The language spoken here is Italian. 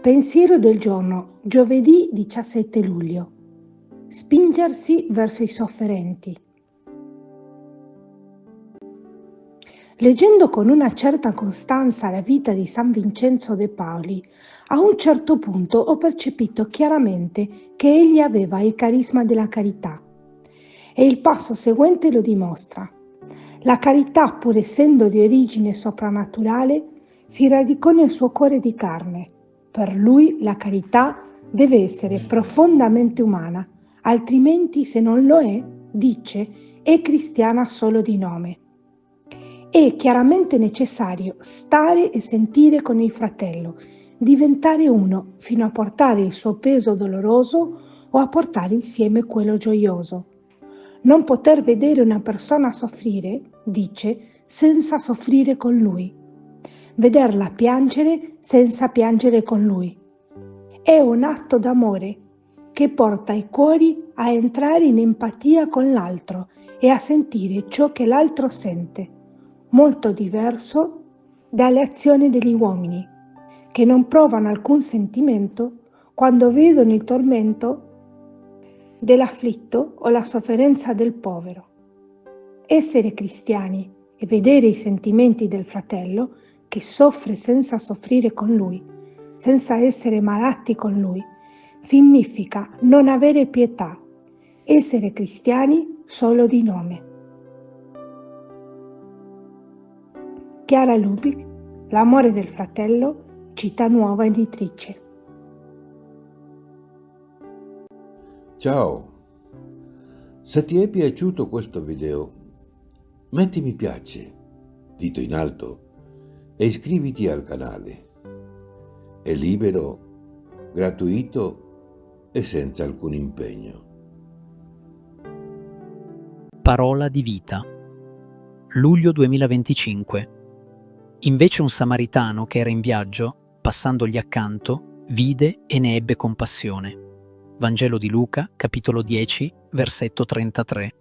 Pensiero del giorno, giovedì 17 luglio. Spingersi verso i sofferenti. Leggendo con una certa costanza la vita di San Vincenzo de Pauli, a un certo punto ho percepito chiaramente che egli aveva il carisma della carità. E il passo seguente lo dimostra. La carità, pur essendo di origine soprannaturale, si radicò nel suo cuore di carne. Per lui la carità deve essere profondamente umana, altrimenti se non lo è, dice, è cristiana solo di nome. È chiaramente necessario stare e sentire con il fratello, diventare uno fino a portare il suo peso doloroso o a portare insieme quello gioioso. Non poter vedere una persona soffrire, dice, senza soffrire con lui. Vederla piangere senza piangere con lui. È un atto d'amore che porta i cuori a entrare in empatia con l'altro e a sentire ciò che l'altro sente, molto diverso dalle azioni degli uomini, che non provano alcun sentimento quando vedono il tormento dell'afflitto o la sofferenza del povero. Essere cristiani e vedere i sentimenti del fratello che soffre senza soffrire con lui, senza essere malati con lui, significa non avere pietà, essere cristiani solo di nome. Chiara Lubick, L'amore del fratello, Città Nuova Editrice. Ciao, se ti è piaciuto questo video, metti mi piace, dito in alto, e iscriviti al canale. È libero, gratuito e senza alcun impegno. Parola di vita. Luglio 2025. Invece un samaritano che era in viaggio, passandogli accanto, vide e ne ebbe compassione. Vangelo di Luca, capitolo 10, versetto 33.